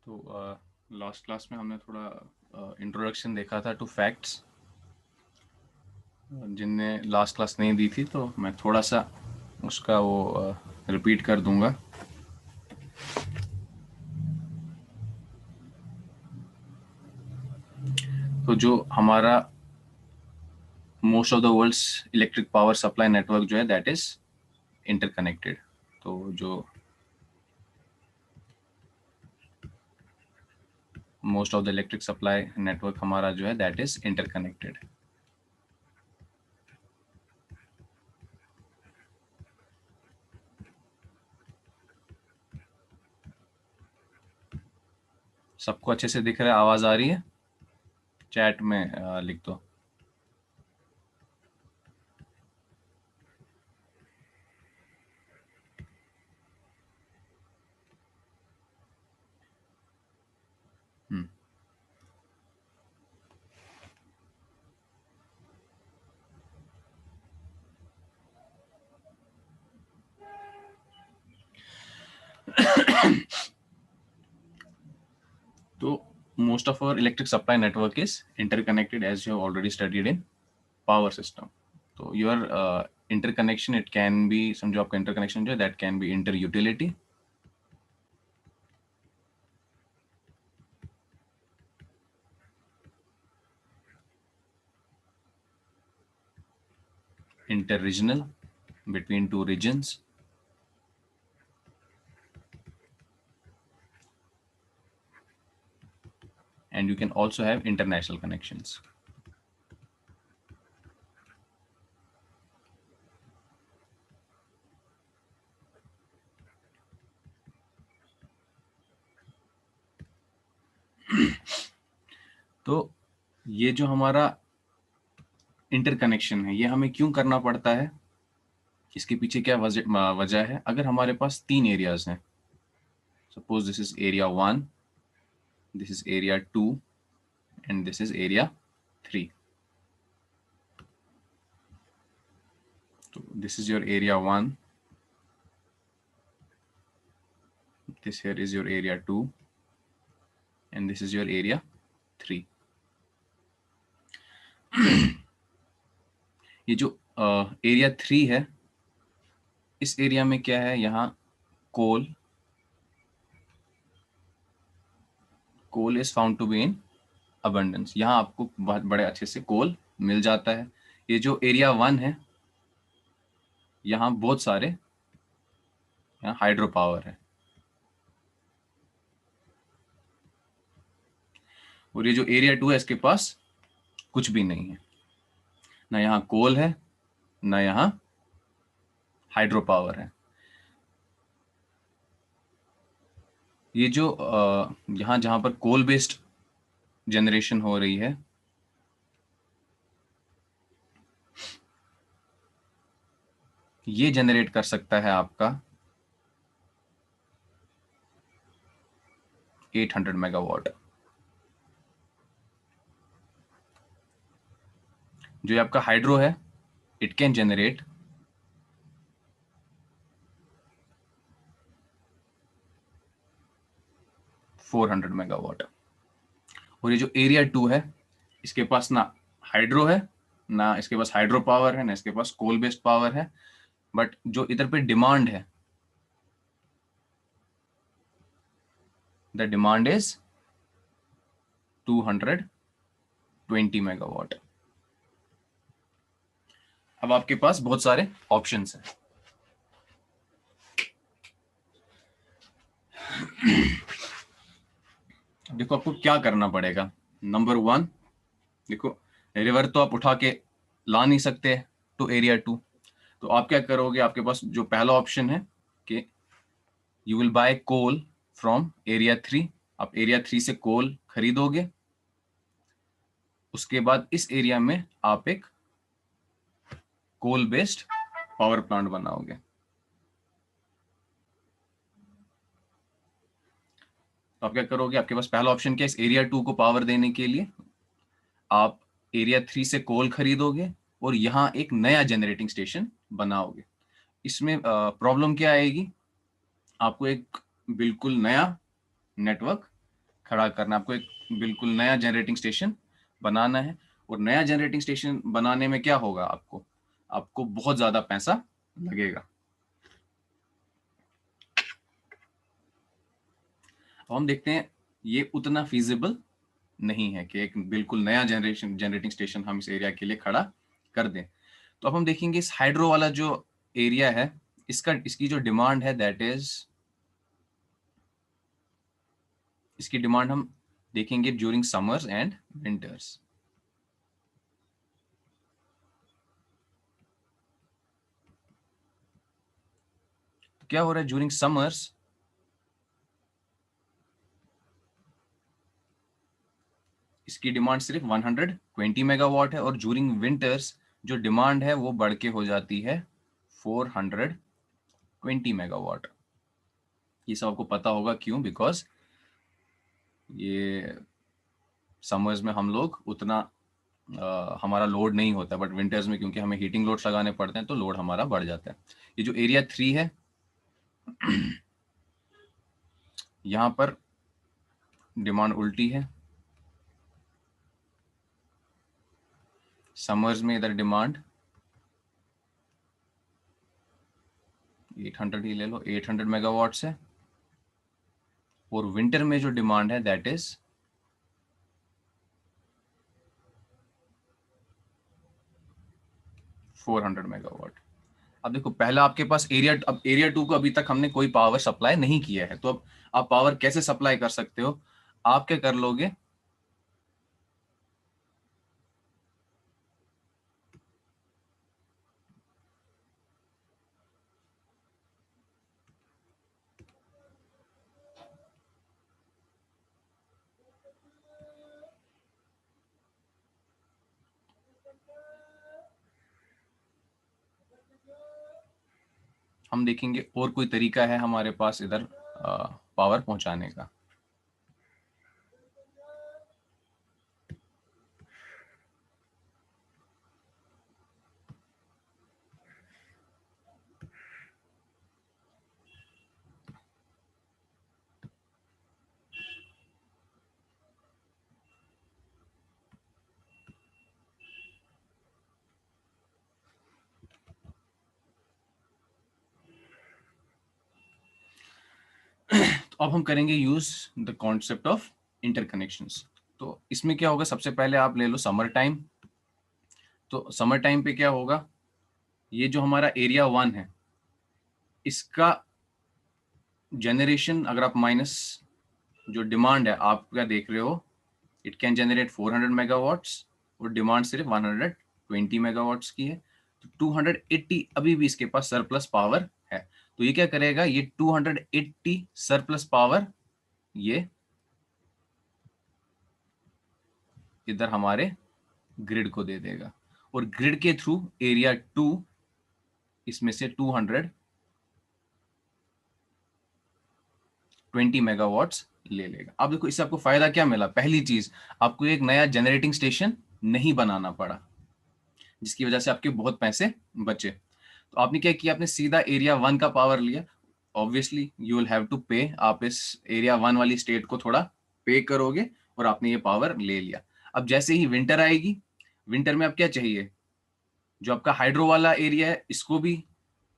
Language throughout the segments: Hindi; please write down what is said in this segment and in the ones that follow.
तो लास्ट क्लास में हमने थोड़ा इंट्रोडक्शन देखा था टू फैक्ट्स। जिनने लास्ट क्लास नहीं दी थी तो मैं थोड़ा सा उसका वो रिपीट कर दूंगा। तो जो हमारा most of the world's electric power supply network जो है दैट इज इंटरकनेक्टेड। तो जो most of the electric supply network हमारा जो है दैट इज इंटरकनेक्टेड। सबको अच्छे से दिख रहा है? आवाज आ रही है? चैट में लिख दो। हम्म। So most of our electric supply network is interconnected, as you have already studied in power system. So your interconnection, it can be, समझो आपका interconnection जो है that can be inter utility, inter regional between two regions, and you can also have international connections. तो ये जो हमारा इंटरकनेक्शन है ये हमें क्यों करना पड़ता है, इसके पीछे क्या वजह है? अगर हमारे पास तीन एरियाज हैं, suppose this is area 1, this is area 2 and this is area 3. So this is your area 1, this here is your area 2, and this is your area 3. ये जो एरिया 3 है, इस एरिया में क्या है? यहाँ coal is found to be in abundance. यहाँ आपको बहुत बड़े अच्छे से कोल मिल जाता है। ये जो एरिया 1 है, यहाँ बहुत सारे यहाँ हाइड्रो पावर है, और ये जो एरिया 2 है इसके पास कुछ भी नहीं है, ना यहाँ कोल है ना यहाँ हाइड्रो पावर है। ये जो यहाँ जहाँ पर कोल बेस्ड जनरेशन हो रही है, ये जनरेट कर सकता है आपका 800 मेगावाट। जो ये आपका हाइड्रो है, इट कैन जनरेट 400 मेगावाट। और ये जो एरिया 2 है, इसके पास ना हाइड्रो है, ना इसके पास हाइड्रो पावर है, ना इसके पास कोल बेस्ड पावर है, बट जो इधर पे डिमांड है, द डिमांड इज 220 मेगावाट। अब आपके पास बहुत सारे ऑप्शंस हैं। देखो आपको क्या करना पड़ेगा। नंबर 1, देखो रिवर तो आप उठा के ला नहीं सकते टू एरिया 2, तो आप क्या करोगे? आपके पास जो पहला ऑप्शन है कि you will buy coal from area 3। आप एरिया 3 से कोल खरीदोगे, उसके बाद इस एरिया में आप एक कोल बेस्ड पावर प्लांट बनाओगे। तो आप क्या करोगे? आपके पास पहला ऑप्शन क्या है? इस एरिया 2 को पावर देने के लिए आप एरिया 3 से कोल खरीदोगे और यहाँ एक नया जनरेटिंग स्टेशन बनाओगे। इसमें प्रॉब्लम क्या आएगी? आपको एक बिल्कुल नया नेटवर्क खड़ा करना है, आपको एक बिल्कुल नया जनरेटिंग स्टेशन बनाना है। और नया जनरेटिंग स्टेशन बनाने में क्या होगा, आपको आपको बहुत ज्यादा पैसा लगेगा। अब हम देखते हैं ये उतना फीजिबल नहीं है कि एक बिल्कुल नया जनरेटिंग स्टेशन हम इस एरिया के लिए खड़ा कर दें। तो अब हम देखेंगे इस हाइड्रो वाला जो एरिया है, इसकी जो डिमांड है दैट इज, इसकी डिमांड हम देखेंगे ड्यूरिंग समर्स एंड विंटर्स। तो क्या हो रहा है ड्यूरिंग समर्स, इसकी डिमांड सिर्फ 120 मेगावाट है, और ड्यूरिंग विंटर्स जो डिमांड है वो बढ़ के हो जाती है 420 मेगावाट। ये सब आपको पता होगा क्यों, बिकॉज ये समर्स में हम लोग उतना हमारा लोड नहीं होता, बट विंटर्स में क्योंकि हमें हीटिंग लोड्स लगाने पड़ते हैं तो लोड हमारा बढ़ जाता है। ये जो एरिया 3 है यहाँ पर डिमांड उल्टी है, समर्स में इधर डिमांड 800 ही ले लो, 800 मेगावाट है, और विंटर में जो डिमांड है दैट इज 400 मेगावाट। अब देखो पहला आपके पास अब एरिया 2 को अभी तक हमने कोई पावर सप्लाई नहीं किया है, तो अब आप पावर कैसे सप्लाई कर सकते हो, आप क्या कर लोगे, हम देखेंगे और कोई तरीका है हमारे पास इधर पावर पहुंचाने का। तो अब हम करेंगे use the concept of interconnections. तो इसमें क्या होगा, सबसे पहले आप ले लो समर टाइम। तो समर टाइम पे क्या होगा, ये जो हमारा एरिया 1 है इसका जनरेशन, अगर आप माइनस जो डिमांड है आप क्या देख रहे हो, इट कैन जनरेट 400 मेगावाट्स, और डिमांड सिर्फ 120 मेगावाट्स की है। तो 280 अभी भी इसके पास सरप्लस पावर है। तो ये क्या करेगा, ये 280 सरप्लस पावर ये इधर हमारे ग्रिड को दे देगा, और ग्रिड के थ्रू एरिया 2 इसमें से 220 मेगावाट्स ले लेगा। अब देखो इससे आपको फायदा क्या मिला, पहली चीज आपको एक नया जनरेटिंग स्टेशन नहीं बनाना पड़ा, जिसकी वजह से आपके बहुत पैसे बचे। तो आपने क्या किया, आपने सीधा एरिया 1 का पावर लिया। Obviously you will have to pay, आप इस एरिया 1 वाली स्टेट को थोड़ा पे करोगे, और आपने ये पावर ले लिया। अब जैसे ही विंटर आएगी, विंटर में अब क्या चाहिए, जो आपका हाइड्रो वाला एरिया है इसको भी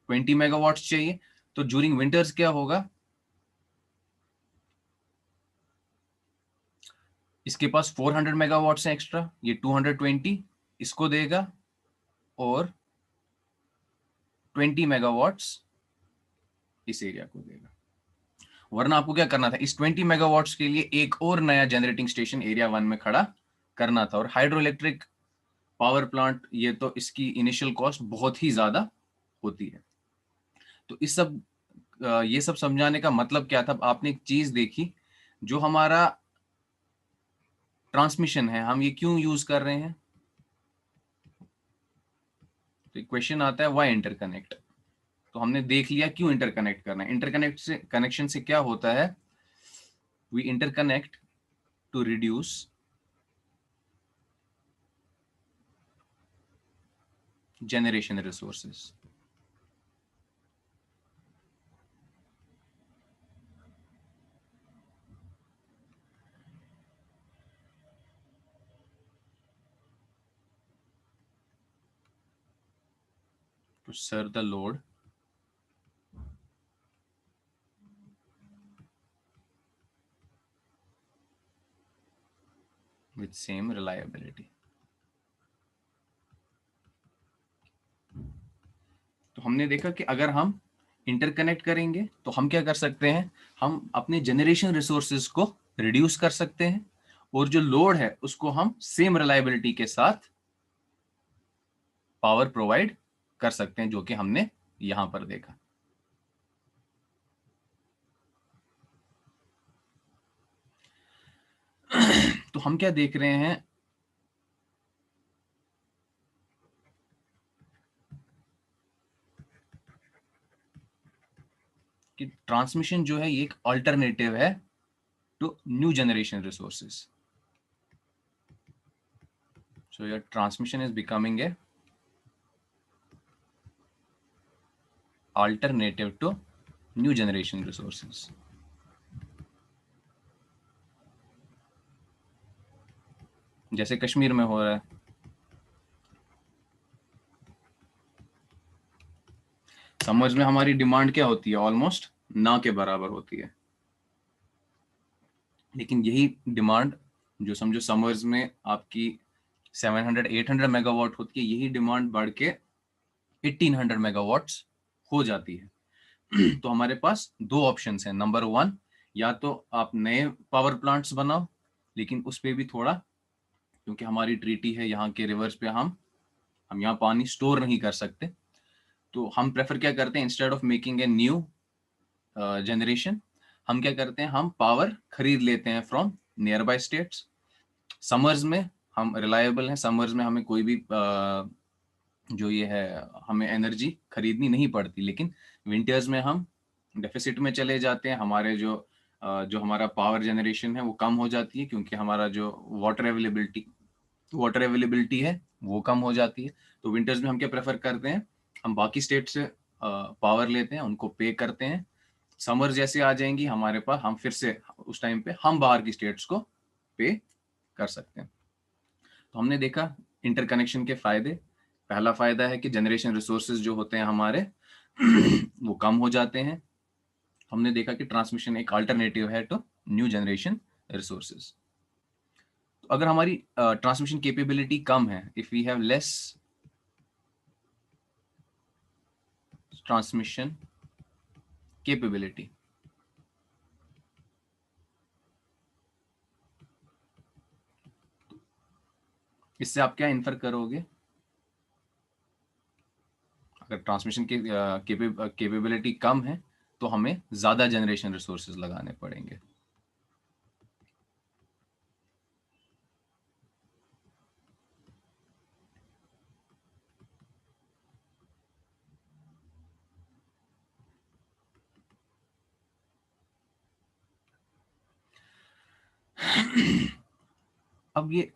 20 मेगावाट्स चाहिए। तो ड्यूरिंग विंटर्स क्या होगा, इसके पास 400 मेगावाट्स है एक्स्ट्रा, ये 220 इसको देगा, और 20 मेगावाट्स इस एरिया को देगा। वरना आपको क्या करना था, इस 20 मेगावाट्स के लिए एक और नया जनरेटिंग स्टेशन एरिया 1 में खड़ा करना था। और हाइड्रो इलेक्ट्रिक पावर प्लांट, ये तो इसकी इनिशियल कॉस्ट बहुत ही ज्यादा होती है। तो ये सब समझाने का मतलब क्या था, आपने एक चीज देखी, जो हमारा ट्रांसमिशन है हम ये क्यों यूज कर रहे हैं। तो क्वेश्चन आता है व्हाई इंटरकनेक्ट। तो हमने देख लिया क्यों इंटरकनेक्ट करना है। कनेक्शन से क्या होता है, we interconnect to reduce generation resources. to serve the load with same reliability. तो हमने देखा कि अगर हम इंटरकनेक्ट करेंगे तो हम क्या कर सकते हैं, हम अपने जनरेशन रिसोर्सेज को रिड्यूस कर सकते हैं और जो लोड है उसको हम सेम रिलायबिलिटी के साथ पावर प्रोवाइड कर सकते हैं, जो कि हमने यहां पर देखा। तो हम क्या देख रहे हैं कि ट्रांसमिशन जो है ये एक अल्टरनेटिव है to new generation resources. So your transmission is becoming a alternative to new generation resources. जैसे कश्मीर में हो रहा है, समर्स में हमारी डिमांड क्या होती है, ऑलमोस्ट ना के बराबर होती है, लेकिन यही डिमांड जो समझो समर्स में आपकी 700-800 मेगावाट होती है, यही डिमांड बढ़ के 1800 मेगावाट्स हो जाती है। तो हमारे पास दो ऑप्शंस हैं। नंबर 1, या तो आप नए पावर प्लांट्स बनाओ, लेकिन उस पर भी थोड़ा, क्योंकि हमारी ट्रीटी है यहाँ के रिवर्स पे, हम यहाँ पानी स्टोर नहीं कर सकते, तो हम प्रेफर क्या करते हैं, instead of making a new generation, हम क्या करते हैं, हम पावर खरीद लेते हैं from near by states. Summers में हम रिलायबल हैं, समर्स में हमें कोई भी जो ये है हमें एनर्जी खरीदनी नहीं पड़ती, लेकिन विंटर्स में हम डेफिसिट में चले जाते हैं, हमारे जो हमारा पावर जनरेशन है वो कम हो जाती है, क्योंकि हमारा जो वाटर अवेलेबिलिटी है वो कम हो जाती है। तो विंटर्स में हम क्या प्रेफर करते हैं, हम बाकी स्टेट से पावर लेते हैं, उनको पे करते हैं। समर जैसे आ जाएंगी हमारे पास, हम फिर से उस टाइम पे हम बाहर की स्टेट्स को पे कर सकते हैं। तो हमने देखा इंटरकनेक्शन के फायदे। पहला फायदा है कि जनरेशन रिसोर्सेज जो होते हैं हमारे वो कम हो जाते हैं। हमने देखा कि ट्रांसमिशन एक अल्टरनेटिव है टू न्यू जनरेशन रिसोर्सेज। तो अगर हमारी ट्रांसमिशन कैपेबिलिटी कम है, if we have less transmission capability, इससे आप क्या इन्फर करोगे, अगर ट्रांसमिशन की कैपेबिलिटी कम है तो हमें ज्यादा जनरेशन रिसोर्सेज लगाने पड़ेंगे। अब ये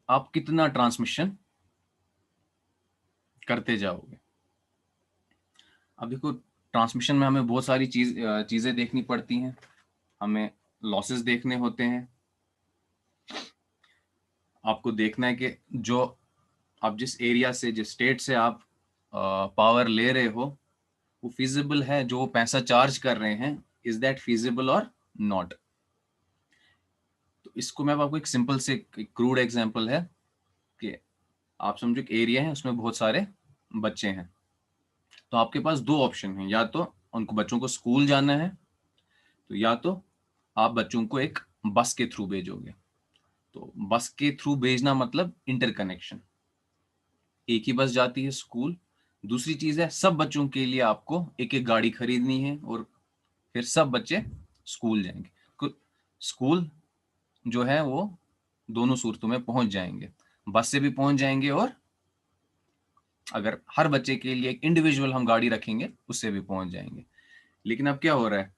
आप कितना ट्रांसमिशन करते जाओगे। अब देखो, ट्रांसमिशन में हमें बहुत सारी चीजें देखनी पड़ती हैं, हमें लॉसेस देखने होते हैं। आपको देखना है कि जो आप जिस एरिया से, जिस स्टेट से आप पावर ले रहे हो, वो फिजिबल है, जो पैसा चार्ज कर रहे हैं, इज दैट फिजिबल और नॉट। तो इसको मैं आपको एक सिंपल से क्रूड एग्जांपल है कि आप समझो एक एरिया है, उसमें बहुत सारे बच्चे हैं, तो आपके पास दो ऑप्शन हैं, या तो उनको बच्चों को स्कूल जाना है, तो या तो आप बच्चों को एक बस के थ्रू भेजोगे। तो बस के थ्रू भेजना मतलब इंटरकनेक्शन, एक ही बस जाती है स्कूल। दूसरी चीज है, सब बच्चों के लिए आपको एक एक गाड़ी खरीदनी है और फिर सब बच्चे स्कूल जाएंगे। स्कूल जो है वो दोनों सूरतों में पहुंच जाएंगे, बस से भी पहुंच जाएंगे और अगर हर बच्चे के लिए एक इंडिविजुअल हम गाड़ी रखेंगे उससे भी पहुंच जाएंगे। लेकिन अब क्या हो रहा है,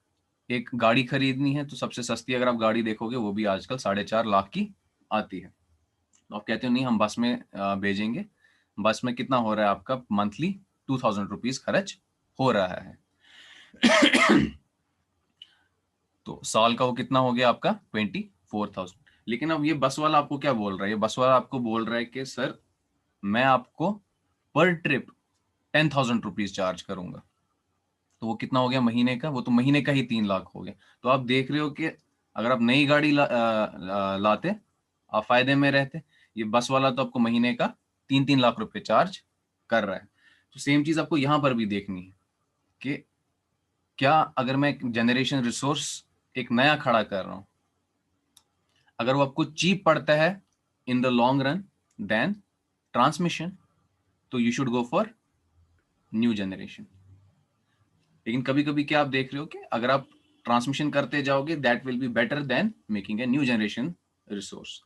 एक गाड़ी खरीदनी है तो सबसे सस्ती अगर आप गाड़ी देखोगे वो भी आजकल 4.5 लाख की आती है। तो आप कहते हो नहीं हम बस में भेजेंगे, बस में कितना हो रहा है आपका मंथली 2000 रुपीज खर्च हो रहा है। तो साल का वो कितना हो गया आपका 24,000। लेकिन अब ये बस वाला आपको क्या बोल रहा है, ये बस वाला आपको बोल रहा है कि सर मैं आपको पर ट्रिप ₹10,000 चार्ज करूंगा, तो वो कितना हो गया महीने का? वो तो महीने का ही 3 लाख हो गया। तो आप देख रहे हो कि अगर आप नई गाड़ी लाते, आप फायदे में रहते। ये बस वाला तो आपको महीने का 3-3 लाख रुपए चार्ज कर रहा है। तो सेम चीज आपको यहाँ पर भी देखनी है कि क्या अगर मैं जनरेशन रिसोर्स एक नया खड़ा कर रहा हूँ, अगर वो आपको चीप पड़ता है in the long run then transmission, तो you should go for new generation. लेकिन कभी कभी क्या आप देख रहे हो कि अगर आप ट्रांसमिशन करते जाओगे that will be better than making a new generation resource.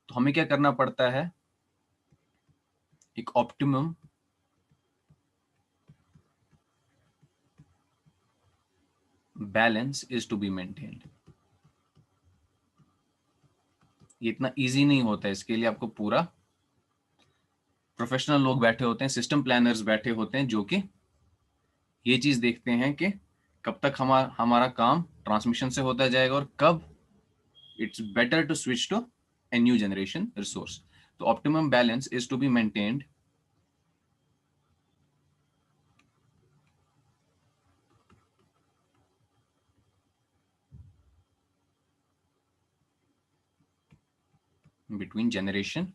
तो हमें क्या करना पड़ता है, एक optimum balance is to be maintained. ये इतना इजी नहीं होता है, इसके लिए आपको पूरा प्रोफेशनल लोग बैठे होते हैं, सिस्टम प्लानर्स बैठे होते हैं, जो कि ये चीज देखते हैं कि कब तक हमारा काम ट्रांसमिशन से होता जाएगा और कब it's better to switch to a new generation resource. The optimum balance is to be maintained between generation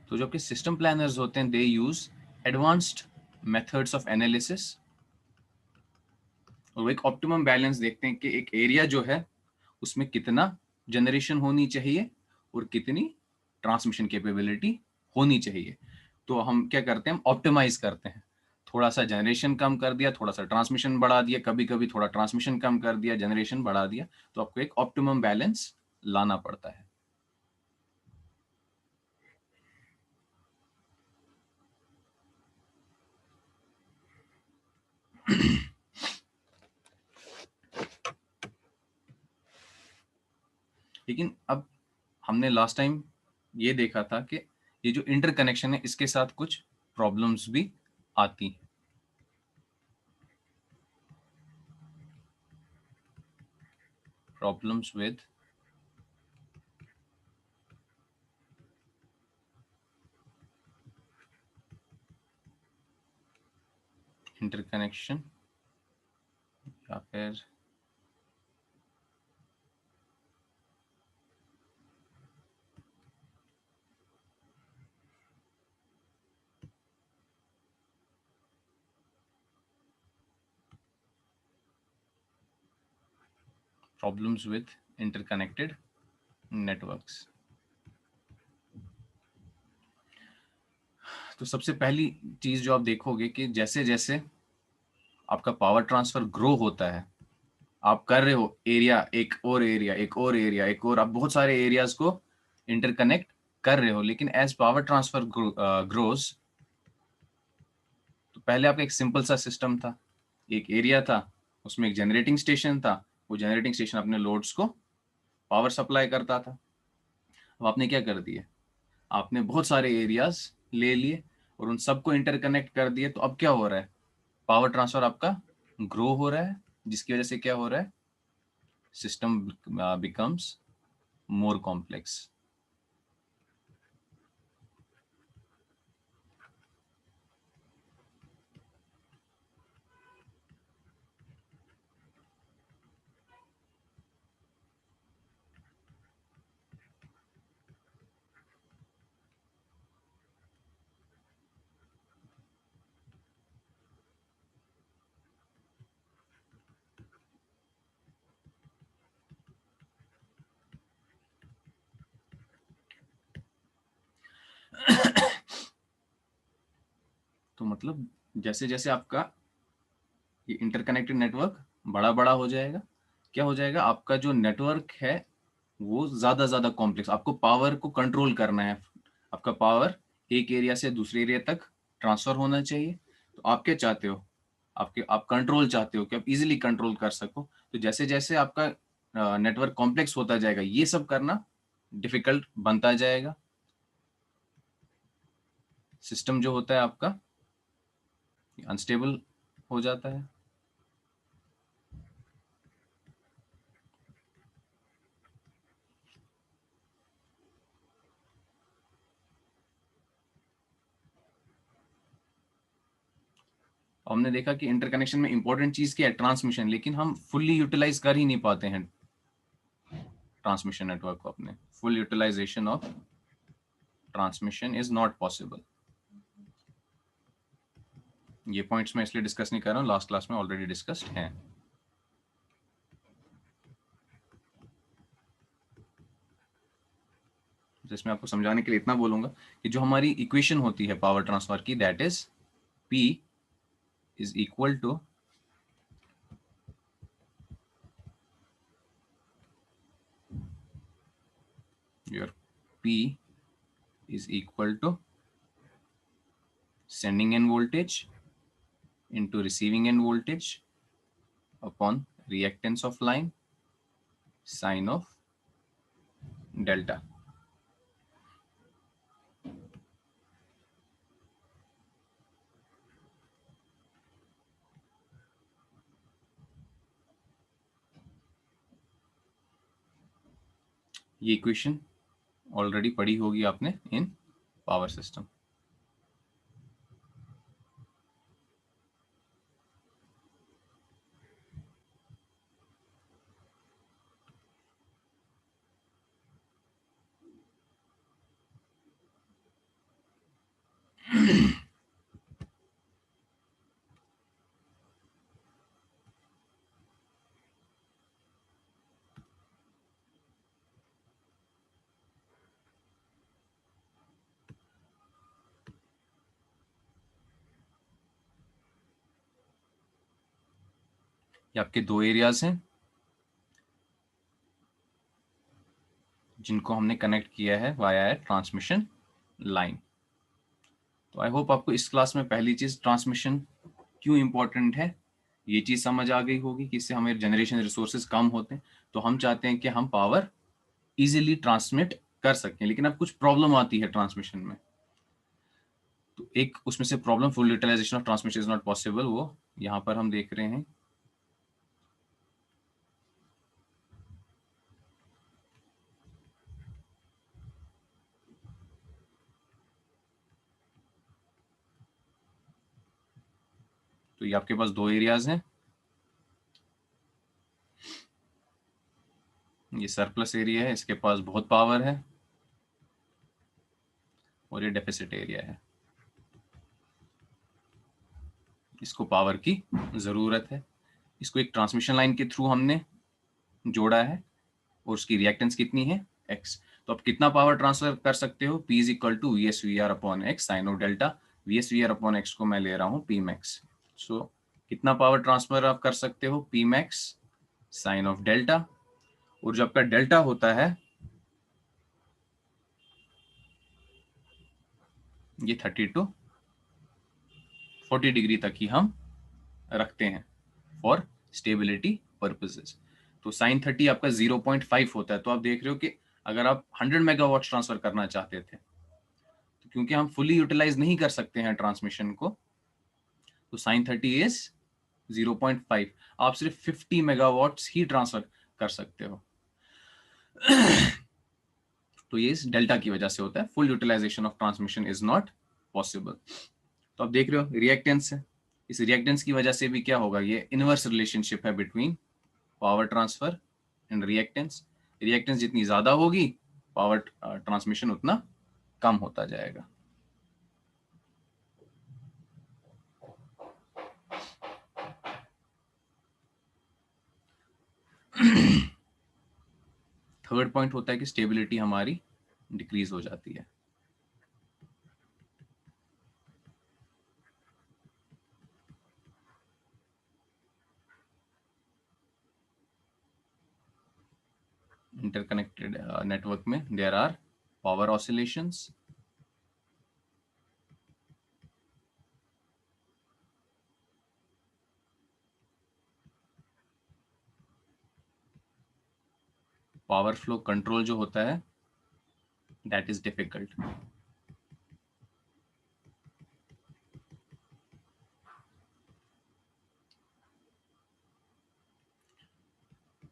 तो जो आपके सिस्टम प्लानर्स होते हैं they use advanced methods of analysis, और वो एक ऑप्टिमम बैलेंस देखते हैं कि एक एरिया जो है उसमें कितना जनरेशन होनी चाहिए और कितनी ट्रांसमिशन कैपेबिलिटी होनी चाहिए। तो हम क्या करते हैं, हम ऑप्टिमाइज करते हैं, थोड़ा सा जनरेशन कम कर दिया, थोड़ा सा ट्रांसमिशन बढ़ा दिया, कभी कभी थोड़ा ट्रांसमिशन कम कर दिया, जनरेशन बढ़ा दिया। तो आपको एक ऑप्टिमम बैलेंस लाना पड़ता है। लेकिन अब हमने लास्ट टाइम ये देखा था कि ये जो इंटरकनेक्शन है इसके साथ कुछ प्रॉब्लम्स भी आती हैं। प्रॉब्लम्स विद इंटरकनेक्शन या फिर प्रॉब्लम्स विद इंटरकनेक्टेड नेटवर्क्स। तो सबसे पहली चीज जो आप देखोगे कि जैसे जैसे आपका पावर ट्रांसफर ग्रो होता है, आप कर रहे हो एरिया, एक और एरिया, एक और एरिया, एक और, आप बहुत सारे एरियाज को इंटरकनेक्ट कर रहे हो, लेकिन एज पावर ट्रांसफर ग्रोज, तो पहले आपका एक सिंपल सा सिस्टम था, एक एरिया था, उसमें एक जनरेटिंग स्टेशन था, वो जनरेटिंग स्टेशन अपने लोड्स को पावर सप्लाई करता था। अब आपने क्या कर दिया, आपने बहुत सारे एरियाज ले लिए और उन सबको इंटरकनेक्ट कर दिए। तो अब क्या हो रहा है, पावर ट्रांसफर आपका ग्रो हो रहा है, जिसकी वजह से क्या हो रहा है, सिस्टम बिकम्स मोर कॉम्प्लेक्स। तो मतलब जैसे जैसे आपका ये इंटरकनेक्टेड नेटवर्क बड़ा बड़ा हो जाएगा, क्या हो जाएगा, आपका जो नेटवर्क है वो ज्यादा ज्यादा कॉम्प्लेक्स, आपको पावर को कंट्रोल करना है, आपका पावर एक एरिया से दूसरे एरिया तक ट्रांसफर होना चाहिए। तो आप क्या चाहते हो, आप कंट्रोल चाहते हो कि आप इजीली कंट्रोल कर सको। तो जैसे जैसे आपका नेटवर्क कॉम्प्लेक्स होता जाएगा, ये सब करना डिफिकल्ट बनता जाएगा। सिस्टम जो होता है आपका अनस्टेबल हो जाता है। हमने देखा कि इंटरकनेक्शन में इंपॉर्टेंट चीज क्या है, ट्रांसमिशन, लेकिन हम फुल्ली यूटिलाइज कर ही नहीं पाते हैं ट्रांसमिशन नेटवर्क को। अपने full utilization of transmission is not possible. ये पॉइंट्स मैं इसलिए डिस्कस नहीं कर रहा हूं, लास्ट क्लास में ऑलरेडी डिस्कस्ड हैं। जिसमें आपको समझाने के लिए इतना बोलूंगा कि जो हमारी इक्वेशन होती है पावर ट्रांसफर की, that is P is equal to your P is equal to sending end voltage into receiving end voltage upon reactance of line sine of delta। ये इक्वेशन ऑलरेडी पढ़ी होगी आपने इन पावर सिस्टम। ये आपके दो एरियाज हैं जिनको हमने कनेक्ट किया है वाया ट्रांसमिशन लाइन। तो आई होप आपको इस क्लास में पहली चीज ट्रांसमिशन क्यों इंपॉर्टेंट है ये चीज समझ आ गई होगी कि इससे हमें जनरेशन रिसोर्सेज कम होते हैं, तो हम चाहते हैं कि हम पावर इजीली ट्रांसमिट कर सकें। लेकिन अब कुछ प्रॉब्लम आती है ट्रांसमिशन में, तो एक उसमें से problem, full utilization of transmission is not possible, वो यहां पर हम देख रहे हैं। तो ये आपके पास दो एरियाज हैं, ये सरप्लस एरिया है, इसके पास बहुत पावर है, और ये डेफिसिट एरिया है, इसको पावर की जरूरत है। इसको एक ट्रांसमिशन लाइन के थ्रू हमने जोड़ा है, और उसकी रिएक्टेंस कितनी है, x। तो आप कितना पावर ट्रांसफर कर सकते हो, P is equal to V S V R upon X sine of delta. V S V R upon X को मैं ले रहा हूँ P मैक्स। सो कितना पावर ट्रांसफर आप कर सकते हो, P max sine of delta. और जो आपका डेल्टा होता है ये 30 to 40 डिग्री तक ही हम रखते हैं फॉर स्टेबिलिटी पर्पसेस। तो साइन 30 आपका 0.5 होता है। तो आप देख रहे हो कि अगर आप 100 मेगावाट ट्रांसफर करना चाहते थे, तो क्योंकि हम फुली यूटिलाइज नहीं कर सकते हैं ट्रांसमिशन को, तो साइन 30 इज 0.5। आप सिर्फ 50 मेगावाट्स ही ट्रांसफर कर सकते हो। तो ये इस डेल्टा की वजह से होता है, full utilization of transmission is not possible. तो आप देख रहे हो रिएक्टेंस है, इस रिएक्टेंस की वजह से भी क्या होगा, ये इनवर्स रिलेशनशिप है between power transfer and reactance. Reactance जितनी ज्यादा होगी, पावर ट्रांसमिशन उतना कम होता जाएगा। थर्ड पॉइंट होता है कि स्टेबिलिटी हमारी डिक्रीज हो जाती है। इंटरकनेक्टेड नेटवर्क में there are power oscillations, power flow control जो होता है दैट इज डिफिकल्ट।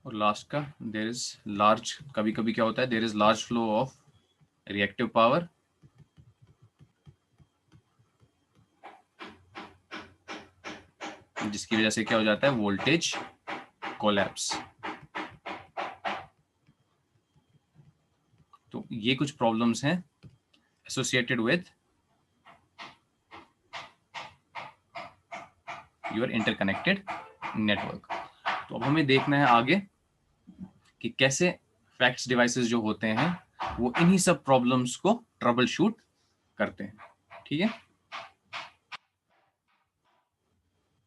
और लास्ट का देयर इज लार्ज, कभी कभी क्या होता है there is large flow of reactive power, जिसकी वजह से क्या हो जाता है वोल्टेज कोलैप्स। तो ये कुछ प्रॉब्लम्स हैं associated with your interconnected network. तो अब हमें देखना है आगे कि कैसे फैक्ट्स डिवाइसेस जो होते हैं वो इन्हीं सब प्रॉब्लम्स को ट्रबल शूट करते हैं। ठीक है।